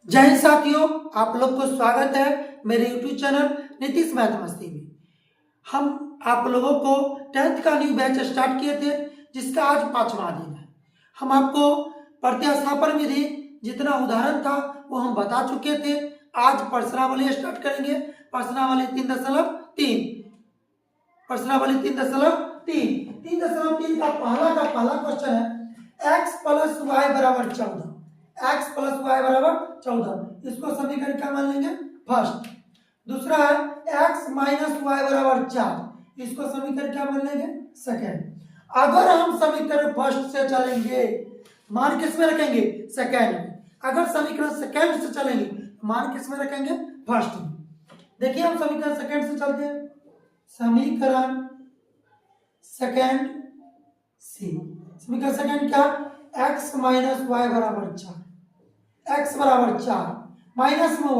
जय हिंद साथियों, आप लोग को स्वागत है मेरे यूट्यूब चैनल नीतीश मैथ मस्ती में। हम आप लोगों को 10th का न्यू बैच स्टार्ट किए थे, जिसका आज 5वां दिन है। हम आपको प्रतिस्थापन विधि जितना उदाहरण था वो हम बता चुके थे। आज प्रश्नावली स्टार्ट करेंगे। प्रश्नावली 3.3 प्रश्नावली 3.3 का पहला क्वेश्चन है x प्लस वाई बराबर 14। x प्लस वाई बराबर 14, इसको समीकरण क्या मान लेंगे? फर्स्ट। दूसरा है x माइनस वाई बराबर 4, इसको समीकरण क्या मान लेंगे? सेकेंड। अगर हम समीकरण फर्स्ट से चलेंगे, मान किस में रखेंगे? सेकेंड में। अगर समीकरण सेकेंड से चलेंगे, मान किस में रखेंगे? फर्स्ट में। देखिए हम समीकरण सेकेंड से चलते हैं। समीकरण सेकेंड सी, समीकरण सेकेंड क्या? x माइनस वाई बराबर 4, x बराबर 4 माइनस में y,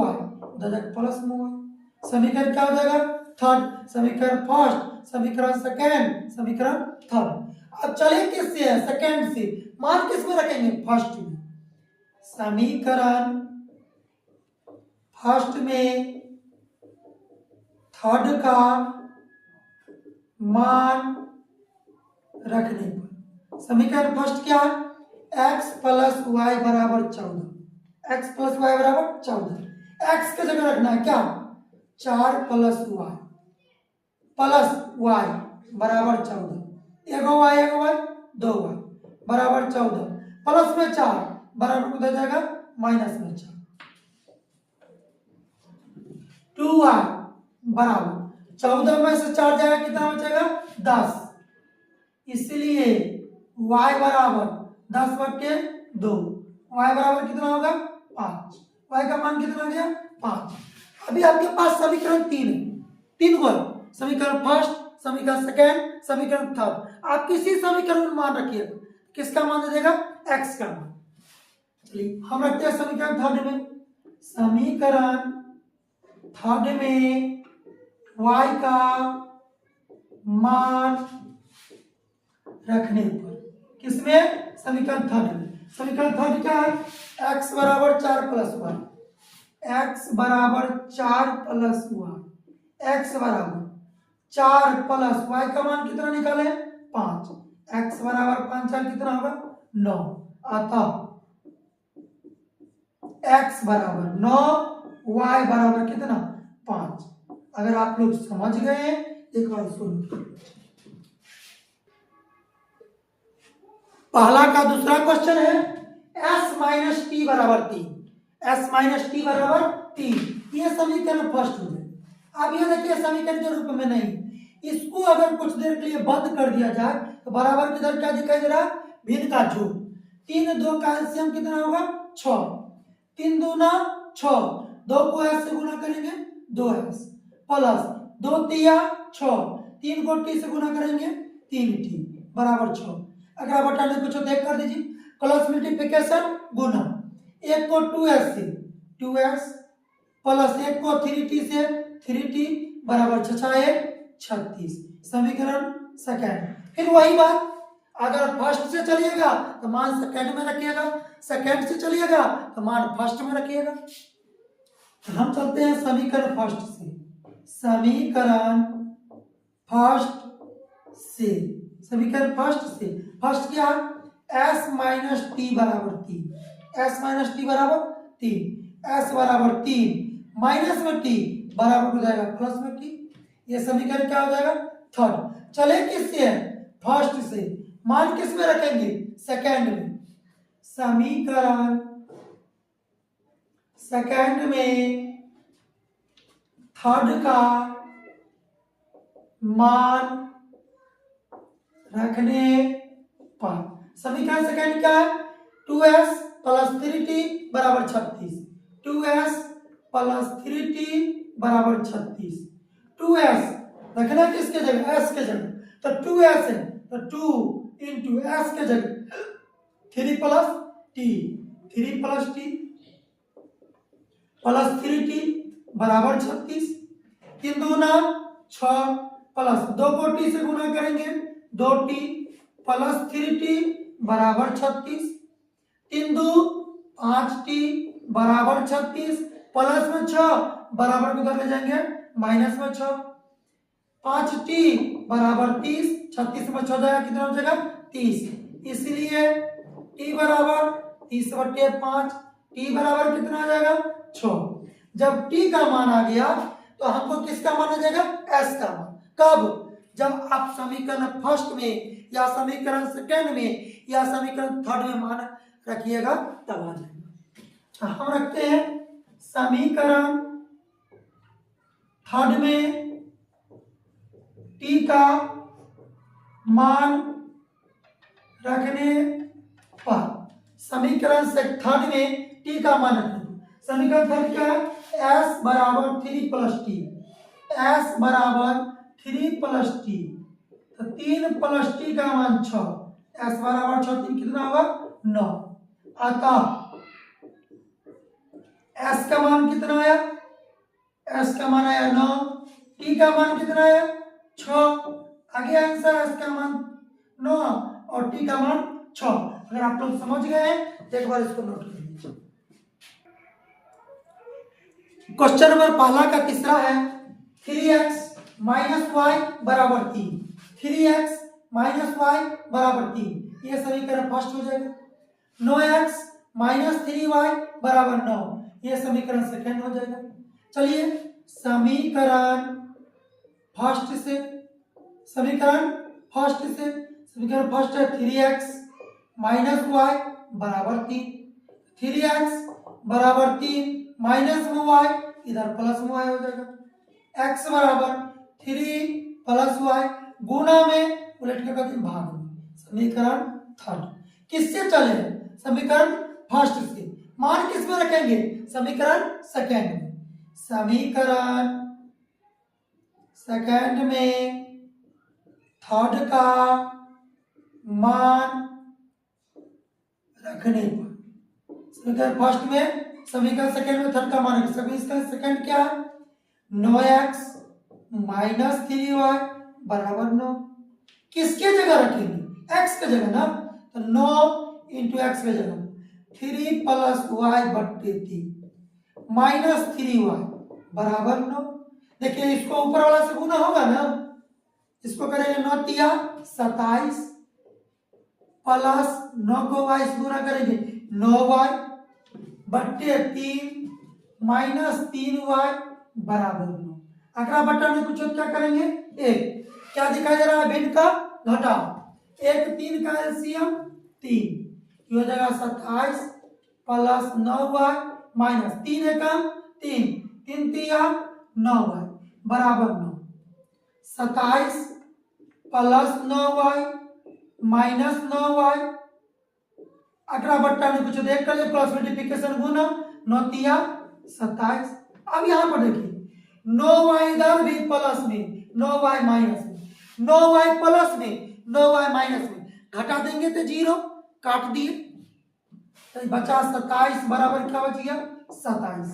उधर प्लस में y। समीकरण क्या हो जाएगा? थर्ड। समीकरण फर्स्ट, समीकरण सेकेंड, समीकरण थर्ड। अब चलिए किससे है? सेकेंड से। मान किस में रखेंगे? फर्स्ट में। समीकरण फर्स्ट में थर्ड का मान रखने पर समीकरण फर्स्ट क्या है? x प्लस वाई बराबर 14, x प्लस वाई बराबर 14। x के जगह रखना है क्या? 4 प्लस वाई बराबर 14। एगो वाई दो वाई बराबर 14, प्लस में 4 बराबर उधर जाएगा माइनस में 4। 2y बराबर 14 में से 4 जाएगा, कितना बचेगा? 10। इसलिए y बराबर 10/2, y बराबर कितना होगा? 5। y का मान कितना आ गया? 5। अभी आपके पास समीकरण 3 को, समीकरण फर्स्ट, समीकरण सेकेंड, समीकरण थर्ड। आप किसी समीकरण में मान रखिएगा। किसका मान दे देगा? x का मान। चलिए हम रखते हैं समीकरण थर्ड में। समीकरण थर्ड में y का मान रखने पर, किसमें? समीकरण थर्ड में। समीकरण थर्ड क्या है? x बराबर 4 प्लस वाई, x बराबर 4 प्लस वाई, x बराबर 4 प्लस वाई का मान कितना निकाले? 5। x बराबर 5 4 कितना होगा? 9। अतः x बराबर 9, y बराबर कितना? 5। अगर आप लोग समझ गए, एक बार सुनो। पहला का दूसरा क्वेश्चन है s माइनस टी बराबर 3, s माइनस टी बराबर 3। ये समीकरण फर्स्ट हो गया। अब ये देखिए समीकरण के रूप में नहीं, इसको अगर कुछ देर के लिए बंद कर दिया जाए तो बराबर किधर क्या दिखाई दे रहा है? भिन्न का जोड़। 3 2 का एलसीएम कितना होगा? 6। 3 दूना 6, 2 को s से गुना करेंगे 2s, प्लस 2 तिया 6, 3 को t से गुना करेंगे 3t बराबर 6। अगर आप हटाने कुछ देख कर दीजिए। क्रॉस मल्टीप्लिकेशन गुना, एक को 2s से 2s, प्लस एक को 3t से 3t बराबर 36। समीकरण सेकेंड। फिर वही बात, अगर फर्स्ट से चलिएगा तो मान सेकेंड में रखिएगा, सेकेंड से चलिएगा तो मान फर्स्ट में रखिएगा। हम चलते हैं समीकरण फर्स्ट से। समीकरण फर्स्ट से, समीकरण फर्स्ट से, फर्स्ट क्या? s माइनस टी बराबर 3, s माइनस टी बराबर 3, s बराबर 3 माइनस में t बराबर हो जाएगा प्लस में t। ये समीकरण क्या हो जाएगा? थर्ड। चले किससे है? फर्स्ट से। मान किस में रखेंगे? सेकेंड में। समीकरण सेकेंड में थर्ड का मान रखने पर समीकरण सेकेंड क्या है? 2s प्लस 3t बराबर 36, 2s प्लस 3t बराबर 36। 2s रखना किसके जगह? s के जगह, तो 2s है तो 2 इंटू s के जगह 3 प्लस t प्लस 3t बराबर 36। 3 दूना 6, प्लस 2 को t से गुना करेंगे 2t प्लस 3t बराबर 36। 3 2 5t बराबर 36 प्लस में 6 बराबर को उधर ले जाएंगे माइनस में 6 5t बराबर 30 36 में 6 जाएगा कितना हो जाएगा 30 इसलिए t बराबर 30/5 t बराबर कितना आ जाएगा 6 जब t का मान आ गया तो हमको किसका मान आ जाएगा s का मान कब जब आप समीकरण फर्स्ट में या समीकरण सेकंड में या समीकरण थर्ड में मान रखिएगा तब आ जाएगा। हम रखते हैं समीकरण थर्ड में t का मान रखने पर समीकरण से थर्ड में t का मान रखने पर समीकरण थर्ड क्या है s बराबर 3 प्लस टी s बराबर 3 प्लस टी तो 3 प्लस टी का मान 6 s बराबर 6 3 कितना होगा 9 अतः s का मान कितना आया s का मान आया 9 t का मान कितना आया 6 आगे आंसर s का मान 9 और t का मान 6 अगर आप लोग समझ गए हैं तो एक बार इसको नोट कर लीजिए। क्वेश्चन नंबर पहला का तीसरा है 3x माइनस वाई बराबर 3 3x माइनस वाई बराबर 3 ये समीकरण फर्स्ट हो जाएगा 9x माइनस 3y बराबर 9 ये समीकरण सेकंड हो जाएगा। चलिए समीकरण फर्स्ट से समीकरण फर्स्ट है 3x माइनस वाई बराबर 3 3x बराबर 3 माइनस में y इधर प्लस में y हो जाएगा x बराबर 3 प्लस y गुना में उलट के करते भाग में समीकरण थर्ड किससे चले समीकरण फर्स्ट से मान किस में रखेंगे समीकरण सेकंड में समीकरण सेकंड में थर्ड का मान रखने पर समीकरण फर्स्ट में समीकरण सेकंड में थर्ड का मान रखेंगे समीकरण सेकंड क्या है 9x माइनस 3y बराबर 9 किसके जगह रखेंगे x के जगह ना तो 9 इंटू एक्स के जगह 3 प्लस y बट्टे 3 माइनस 3y बराबर 9 देखिए इसको ऊपर वाला से गुना होगा ना इसको करेंगे 9 तिया 27 प्लस 9 को y से गुना करेंगे 9y बट्टे 3 माइनस 3y बराबर 9 अगला बट्टा में कुछ क्या करेंगे एक क्या दिखाई दे रहा है भिन्न का घटाव एक 3 का एलसीएम 3 हो जाएगा 27 प्लस 9y माइनस 3 एकम 3 3 तिया 9y बराबर 9 27 प्लस 9y माइनस 9y अगला बट्टा में कुछ देख कर प्लस मल्टीप्लिकेशन गुना 9 तिया 27 अब यहां पर देखिए 9y इधर भी प्लस में 9y माइनस में 9y प्लस में 9y माइनस में घटा देंगे तो 0 काट दिए तो बचा 27 बराबर क्या बच गया 27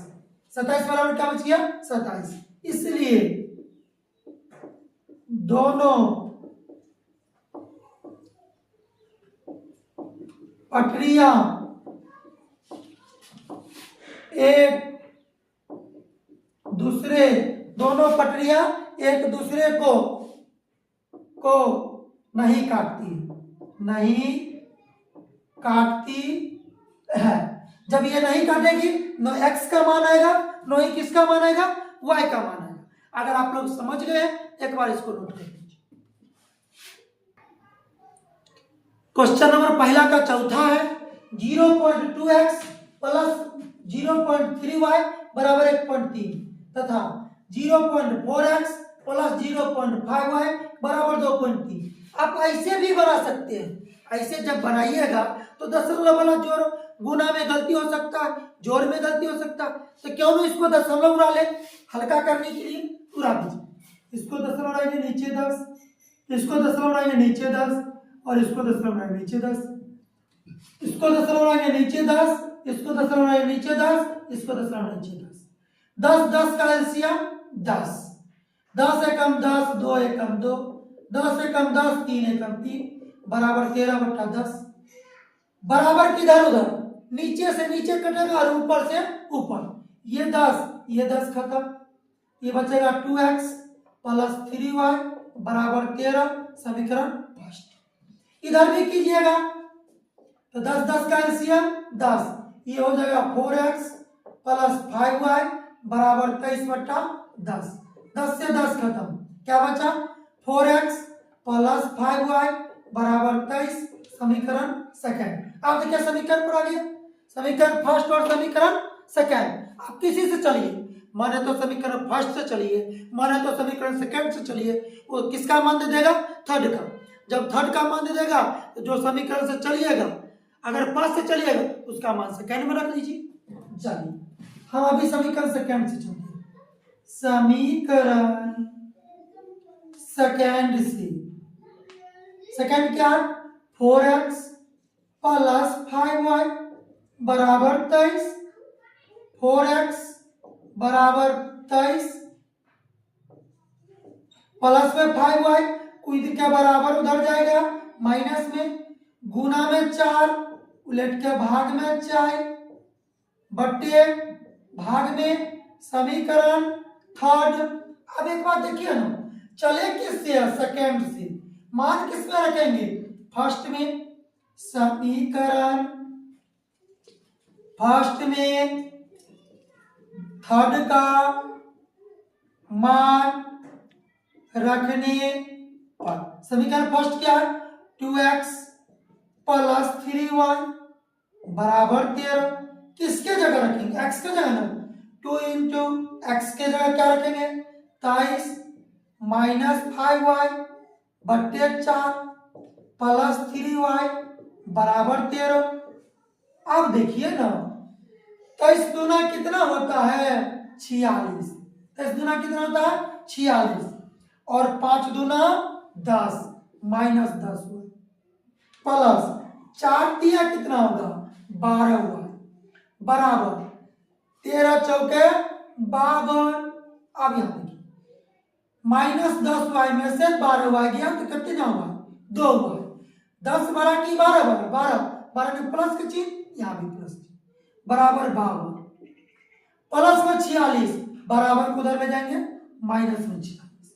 27 बराबर क्या बच गया 27 इसलिए दोनों पटरियां एक दूसरे को नहीं काटती है जब ये नहीं काटेगी नो x का मान आएगा नो ही किसका मान आएगा y का मान आएगा। अगर आप लोग समझ गए एक बार इसको नोट कर लीजिए। क्वेश्चन नंबर पहला का चौथा है 0.2x प्लस 0.3y बराबर 1.3 तथा 0.4x प्लस 0.5y बराबर 2.3 आप ऐसे भी बना सकते हैं। ऐसे जब बनाइएगा तो दशमलव वाला जोड़ गुना में गलती हो सकता है जोड़ में गलती हो सकता है तो क्यों ना इसको दशमलव उड़ा ले हल्का करने के लिए उड़ा दीजिए। इसको दशमलव उड़ाएंगे नीचे 10 इसको दशमलव उड़ाएंगे नीचे 10 और इसको दशमलव उड़ाएंगे नीचे 10 इसको दशमलव उड़ाएंगे नीचे 10 इसको दशमलव उड़ाएंगे नीचे 10 इसको दशमलव नीचे 10 10 का एलसीएम 10 10 एकम 10 2 एकम 2 10 एकम 10 3 एकम 3 बराबर 13/10 बराबर किधर उधर नीचे से नीचे कटेगा और ऊपर से ऊपर। ये 10 खत्म, ये बचेगा 2x प्लस 3y बराबर 13, समीकरण फर्स्ट। इधर भी कीजिएगा तो 10 का एलसीएम 10, ये हो जाएगा 4x प्लस 5y बराबर 23/10। 10 से 10 खत्म, क्या बचा 4x प्लस 5y बराबर 23, समीकरण सेकंड। आप देखिए समीकरण पर आ गया, समीकरण फर्स्ट और समीकरण सेकंड। आप किसी से चलिए, माने तो समीकरण फर्स्ट से चलिए, माने तो समीकरण सेकंड से चलिए, वो किसका मान दे देगा, थर्ड का। जब थर्ड का मान दे देगा तो जो समीकरण से चलिएगा, अगर फर्स्ट से चलिएगा उसका मान सेकंड में रख लीजिए। चलिए हम अभी समीकरण सेकंड से चलते हैं। समीकरण सेकंड से, सेकंड क्या है, 4x प्लस 5y बराबर 23, 4x बराबर 23 प्लस में 5y कूद के बराबर उधर जाएगा, माइनस में, गुना में 4, उलट के भाग में 4, बट्टे भाग में, समीकरण थर्ड। अब एक बात देखिए ना, चले किससे है, सेकेंड से, मान किस में रखेंगे, फर्स्ट में। समीकरण फर्स्ट में थर्ड का मान रखने पर, समीकरण फर्स्ट क्या है, 2x प्लस 3y बराबर 13, किसके जगह रखेंगे, x के जगह ना, 2 इंटू एक्स के जगह क्या रखेंगे, 23 माइनस 5y बट्टे 4 प्लस 3y बराबर 13। अब देखिए ना, 23 दूना कितना होता है, 46, 23 दूना कितना होता है, 46, और 5 दूना 10 माइनस 10 हुआ, प्लस 4 दिया कितना होगा, 12 हुआ, बराबर 13 चौके 52। अब यहाँ देखिए माइनस 10y में से 12y गया तो कितना हुआ, 2 हुआ, 10 12 की 12 12 12 में प्लस का चिन्ह, यहाँ भी प्लस बराबर 52, प्लस में 46 बराबर उधर में जाएंगे, माइनस में 46,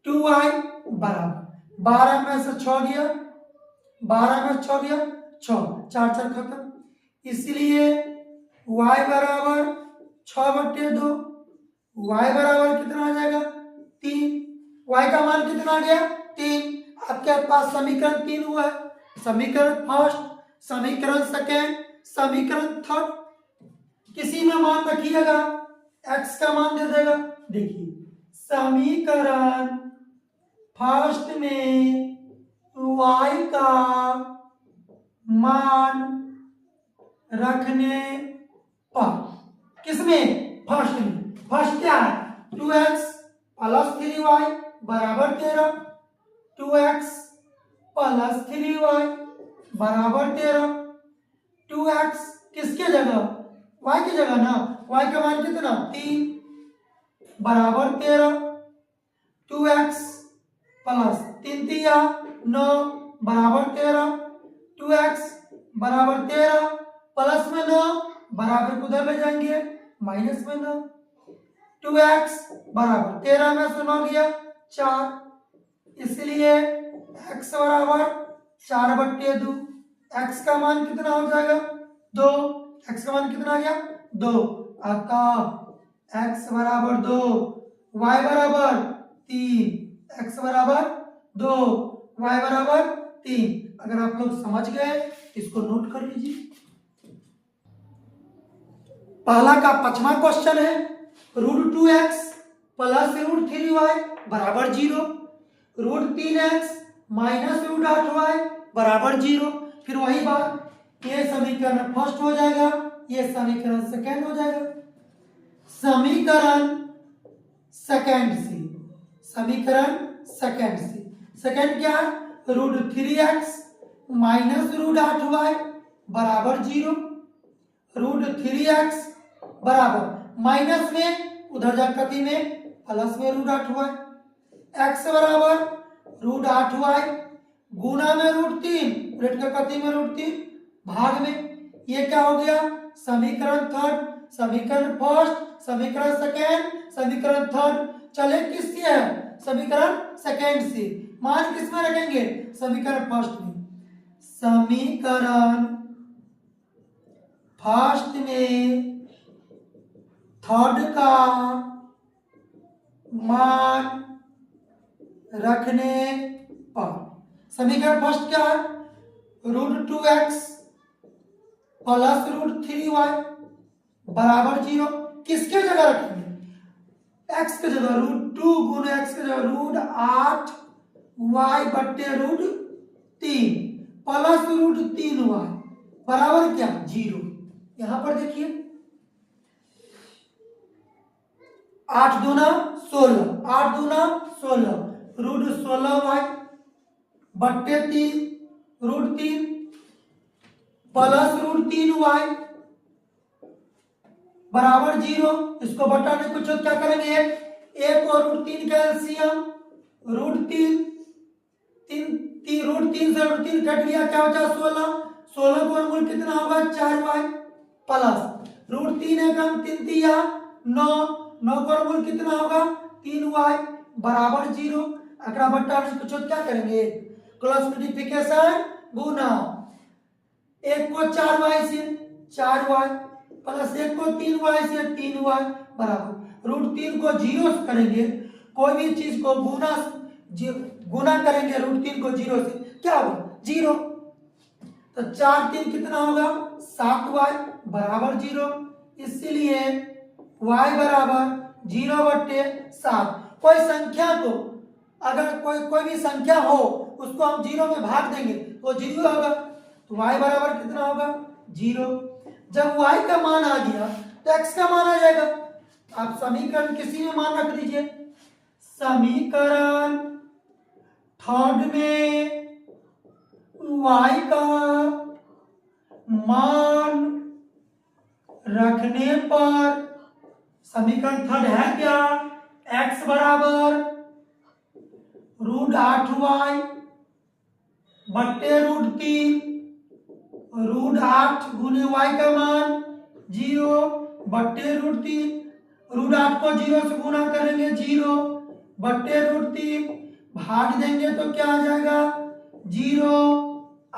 2y बराबर 12 में से 6 गया, 12 में 6 गया 6, 4 4 खत्म, इसलिए y बराबर 6/2, y बराबर कितना आ जाएगा, 3, y का मान कितना आ गया, 3। आपके पास समीकरण 3 हुआ है, समीकरण फर्स्ट, समीकरण सेकेंड, समीकरण थर्ड, किसी में मान रखिएगा, x का मान दे देगा। देखिए समीकरण फर्स्ट में y का मान रखने पर, किसमें, फर्स्ट में, फर्स्ट क्या है, 2x प्लस 3y बराबर 13, 2x प्लस 3y बराबर 13, 2x किसके जगह, y की जगह ना, y का मान कितना, 3 बराबर 13, 2x प्लस 3 दिया 9 बराबर 13, 2x बराबर 13 प्लस में 9 बराबर उधर में जाएंगे, माइनस में 9, 2x बराबर 13 में से 9 गया 4, इसलिए x बराबर 4/2, x का मान कितना हो जाएगा, 2, x का मान कितना आ गया, 2, अतः x बराबर 2, y बराबर 3, x बराबर 2, y बराबर 3। अगर आप लोग समझ गए इसको नोट कर लीजिए। पहला का 5वां क्वेश्चन है, √2x प्लस √3y बराबर 0, √3x माइनस √8y बराबर 0। फिर वही बात, ये समीकरण फर्स्ट हो जाएगा, ये समीकरण सेकंड हो जाएगा। समीकरण सेकंड से, समीकरण सेकंड से, सेकंड क्या है, √3x माइनस √8y बराबर 0, √3x बराबर माइनस में उधर जा कति में प्लस में √8y, x बराबर √8y गुना में √3, उलट का कति में √3 भाग में, ये क्या हो गया, समीकरण थर्ड, समीकरण फर्स्ट, समीकरण सेकेंड, समीकरण थर्ड। चले किससे है, समीकरण सेकेंड से। मान किस में रखेंगे, समीकरण फर्स्ट में। समीकरण फर्स्ट में थर्ड का मान रखने पर, समीकरण फर्स्ट क्या है, √2x प्लस √3y बराबर 0। किसके जगह रखेंगे, x के जगह √2 गुण x के जगह √8y बट्टे √3 प्लस √3y बराबर क्या, 0। यहां पर देखिए 8 दूना 16, 8 दूना 16, √16y बट्टे 3 √3 प्लस √3y बराबर 0। इसको बटाने कुछ क्या करेंगे, 1 और √3 का एलसीएम, √3 √3 से √3 कट गया, क्या बचा 16, 16 का वर्गमूल कितना होगा 4y प्लस √3 एकम 3 दिया 9, 9 का वर्गमूल कितना होगा 3y बराबर 0। अगला बटाने कुछ क्या करेंगे, क्रॉस मल्टीप्लिकेशन गुना, 1 को 4y से 4y प्लस 1 को 3y से 3y बराबर √3 को 0 से करेंगे, कोई भी चीज को गुना करेंगे √3 को 0 से, क्या होगा 0। तो 4 3 कितना होगा 7y बराबर 0। इसलिए y बराबर 0/7। कोई संख्या को अगर कोई भी संख्या हो उसको हम 0 में भाग देंगे तो 0 होगा, तो y बराबर कितना होगा 0। जब y का मान आ गया तो x का मान आ जाएगा। आप समीकरण किसी में मान रख दीजिए, समीकरण थर्ड में y का मान रखने पर, समीकरण थर्ड है क्या, x बराबर √8y बट्टे √3, √8 गुने y का मान 0 बट्टे √3, √8 को 0 से गुना करेंगे 0 बट्टे √3, भाग देंगे तो क्या आ जाएगा 0।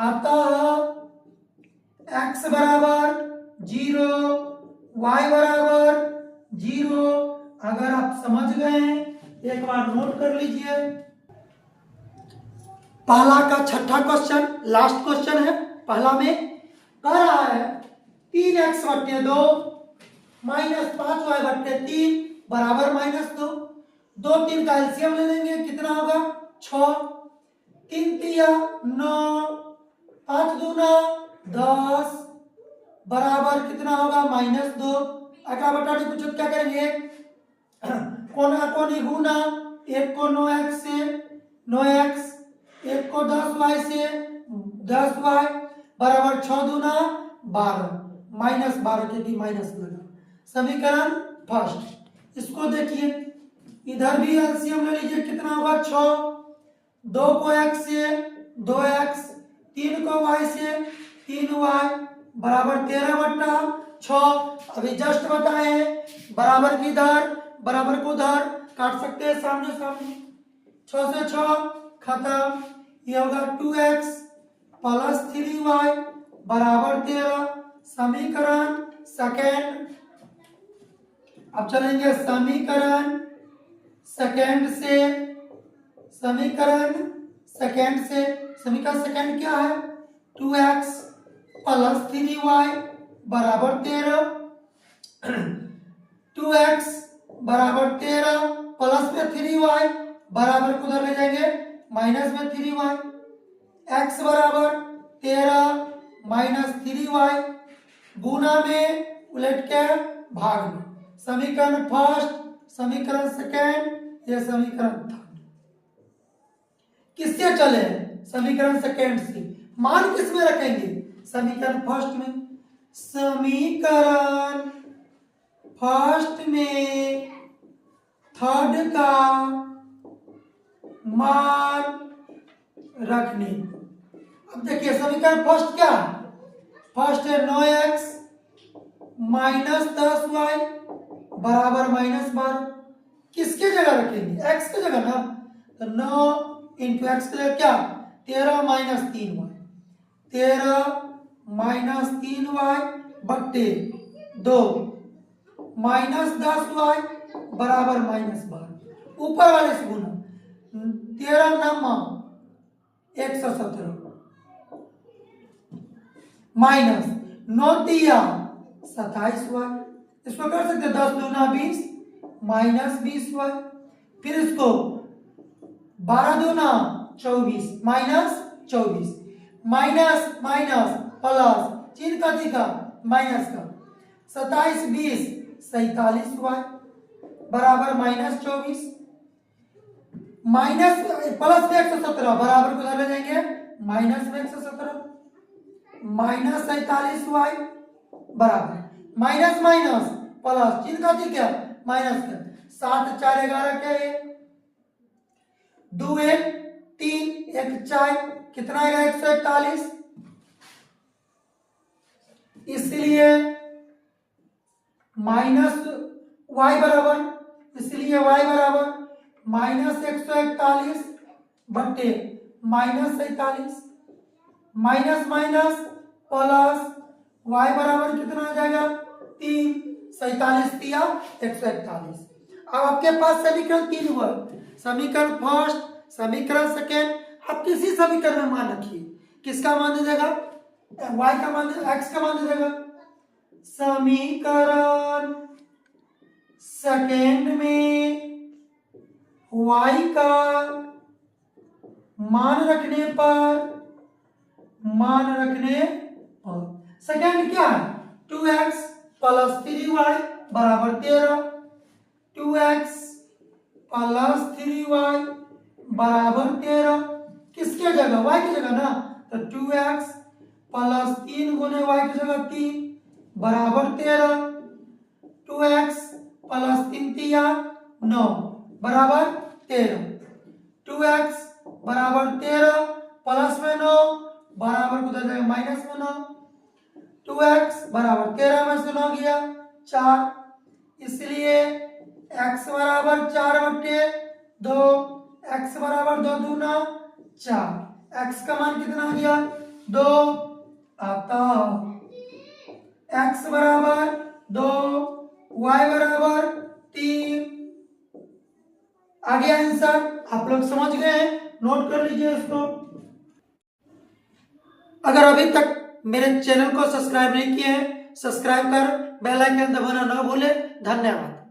अतः x बराबर 0, y बराबर 0। अगर आप समझ गए एक बार नोट कर लीजिए। पहला का छठा क्वेश्चन लास्ट क्वेश्चन है। पहला में कह रहा है 3x बट्टे 2 माइनस 5y बट्टे 3 बराबर -2। 2 3 का एलसीएम ले लेंगे, कितना होगा 6, 3 तिया 9, 5 दूना 10 बराबर कितना होगा -2। अगला बटाने कुछ क्या करेंगे, कोना कोनी गुना, 1 को 9x से 9x, 1 को 10y से 10y बराबर 6 दूना 12, -12 क्योंकि माइनस लगा। समीकरण फर्स्ट, इसको देखिए इधर भी एलसीएम ले लीजिए, कितना होगा 6, 2 को x से 2x, 3 को y से 3y बराबर 13/6। अभी जस्ट बताए बराबर की इधर बराबर को उधर काट सकते हैं सामने सामने, 6 से 6 खत्म। ये होगा 2x प्लस 3y बराबर 13। समीकरण सेकेंड। अब चलेंगे समीकरण सेकेंड से, समीकरण सेकेंड से, समीकरण सेकेंड क्या है 2x प्लस 3y बराबर 13, 2x बराबर 13 प्लस में 3y बराबर को उधर ले जाएंगे माइनस में 3y, x बराबर 13 माइनस 3y गुना में उलट के भाग में। समीकरण फर्स्ट, समीकरण सेकेंड, ये समीकरण थर्ड। किससे चले, समीकरण सेकेंड से। मान किस में रखेंगे, समीकरण फर्स्ट में। समीकरण फर्स्ट में थर्ड का मान रखने। अब देखिए समीकरण फर्स्ट क्या है, फर्स्ट है 9x माइनस 10y बराबर -12। किसके जगह रखेंगे? x की जगह ना। तो 9 इंटू एक्स की जगह क्या? 13 माइनस 3y, 13 माइनस 3y बट्टे 2 माइनस 10y बराबर -12। ऊपर वाले से गुना, 13 नम्मा 117 माइनस 9 तिया 27y। इसको कर सकते 10 दूना 20 माइनस 20y। फिर इसको 12 दूना 24 माइनस 24, माइनस माइनस प्लस, चिन्ह का दिखा माइनस का, 27 20 47y बराबर -24, माइनस प्लस में 117 बराबर को ले जाएंगे माइनस में 117, माइनस 47y बराबर माइनस माइनस प्लस, चिन्ह का दिख क्या माइनस का, 7 4 11 क्या है 2 1 3 1 4 कितना आएगा 141। इसलिए माइनस y बराबर, इसलिए y बराबर माइनस 141 बट्टे minus 47, minus minus plus y बराबर कितना आ जाएगा 3, 47 तिया 141। अब आपके पास समीकरण 3 हुआ, समीकरण फर्स्ट, समीकरण सेकेंड, आप किसी समीकरण में मान रखिए। किसका मान दे देगा? y का मान, x का मान दे देगा। समीकरण सेकेंड में y का मान रखने पर, सेकेंड क्या है 2x प्लस 3y बराबर 13, 2x प्लस 3y बराबर 13। किसके जगह? y की जगह ना। तो 2x प्लस 3 गुने y की जगह 3 बराबर 13, 2x प्लस 3 तिया 9 बराबर 13, 2x बराबर 13 प्लस में 9 बराबर को जाएगा माइनस में 9, 2x बराबर 13 में से 9 गया 4, इसलिए x बराबर 4 बट्टे 2, x बराबर 2 दूना 4, x का मान कितना गया 2, अतः x बराबर 2 y बराबर 3 आ गया आंसर। आप लोग समझ गए? नोट कर लीजिए इसको। अगर अभी तक मेरे चैनल को सब्सक्राइब नहीं किए हैं, सब्सक्राइब कर बेल आइकन दबाना ना भूले। धन्यवाद।